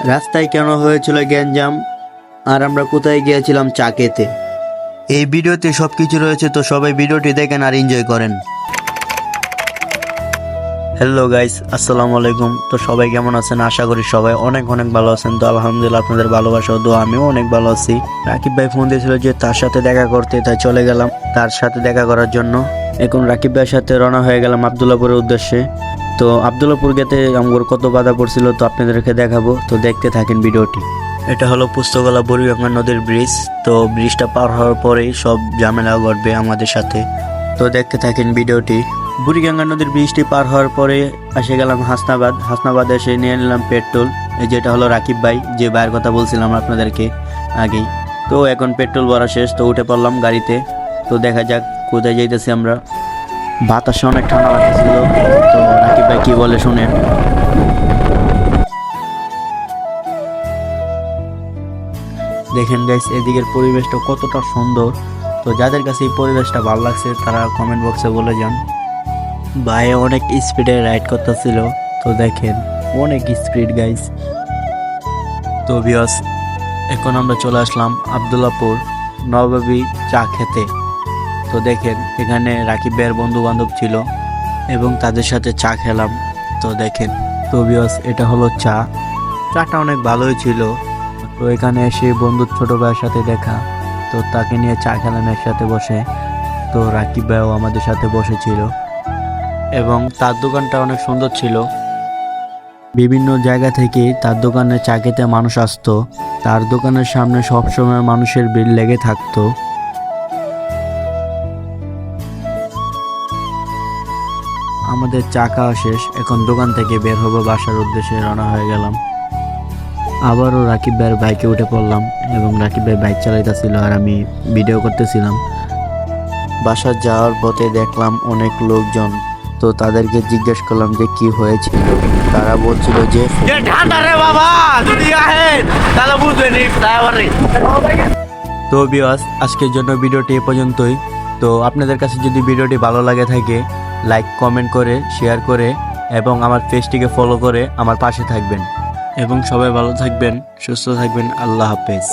রাস্তায় কেন হয়েছিল গ্যাঞ্জাম, আর আমরা কোথায় গিয়েছিলাম চা খেতে। এই ভিডিওতে সবকিছু রয়েছে, তো সবাই ভিডিওটি দেখেন আর এনজয় করেন। হ্যালো গাইস, আসসালামু আলাইকুম। তো সবাই কেমন আছেন? আশা করি সবাই অনেক অনেক ভালো আছেন। তো আলহামদুলিল্লাহ, আপনাদের ভালোবাসা ও দোয়া আমিও অনেক ভালো আছি। রাকিব ভাই ফোন দিয়েছিল যে তার সাথে দেখা করতে, তাই চলে গেলাম তার সাথে দেখা করার জন্য। এখন রাকিব ভাইয়ের সাথে রওনা হয়ে গেলাম আব্দুল্লাহপুরের উদ্দেশ্যে। তো আব্দুল্লাহপুর গেতে আমার কত বাধা পড়ছিল, তো আপনাদেরকে দেখাবো, তো দেখতে থাকেন ভিডিওটি। এটা হলো পুস্তকলা বুড়িগঙ্গা নদীর ব্রিজ। তো ব্রিজটা পার হওয়ার পরেই সব ঝামেলা ঘটবে আমাদের সাথে, তো দেখতে থাকেন ভিডিওটি। বুড়িগঙ্গা নদীর ব্রিজটি পার হওয়ার পরে এসে গেলাম হাসনাবাদ এসে নিয়ে নিলাম পেট্রোল। এই যেটা হলো রাকিব ভাই, যে ভাইয়ের কথা বলছিলাম আপনাদেরকে আগেই। তো এখন পেট্রোল ভরা শেষ, তো উঠে পড়লাম গাড়িতে। তো দেখা যাক কোথায় যাইতেছি আমরা। বাতাসে অনেক ঠান্ডা লাগতেছিল, তো রাকিব ভাই কি বলে শুনেন। দেখেন গাইস, এদিকের পরিবেশটা কতটা সুন্দর। তো যাদের কাছে এই পরিবেশটা ভালো লাগছে তারা কমেন্ট বক্সে বলে যান। ভাই অনেক স্পিডে রাইড করতেছিল, তো দেখেন অনেক স্পিড গাইস। তো ভিউয়ার্স, এখন আমরা চলে আসলাম আব্দুল্লাহপুর নবাবী চা খেতে। তো দেখেন এখানে রাকিব ভাইয়ের বন্ধু বান্ধব ছিল এবং তাদের সাথে চা খেলাম। তো দেখেন, তো ভিউয়ার্স, এটা হলো চাটা অনেক ভালোই ছিল। তো এখানে এসে বন্ধুর ছোট ভাইয়ের সাথে দেখা, তো তাকে নিয়ে চা খেলাম একসাথে বসে। তো রাকিব ভাইও আমাদের সাথে বসেছিল এবং তার দোকানটা অনেক সুন্দর ছিল। বিভিন্ন জায়গা থেকে তার দোকানে চা খেতে মানুষ আসতো। তার দোকানের সামনে সবসময় মানুষের ভিড় লেগে থাকতো। আমাদের চা খাওয়া শেষ, এখন দোকান থেকে বের হবো, বাসার উদ্দেশ্যে রওনা হয়ে গেলাম। আবারও রাকিব ভাইয়ের বাইকে উঠে পড়লাম এবং রাকিব ভাই বাইক চালাইতেছিল আর আমি ভিডিও করতেছিলাম। বাসা যাওয়ার পথে দেখলাম অনেক লোকজন, তো তাদেরকে জিজ্ঞেস করলাম যে কি হয়েছিল। তারা বলছিল যে তো ভিউয়ার্স, আজকের জন্য ভিডিওটি এ পর্যন্তই। তো আপনাদের কাছে যদি ভিডিওটি ভালো লাগে থাকে, লাইক কমেন্ট করে শেয়ার করে এবং আমার পেজটিকে ফলো করে আমার পাশে থাকবেন। এবং সবাই ভালো থাকবেন, সুস্থ থাকবেন। আল্লাহ হাফেজ।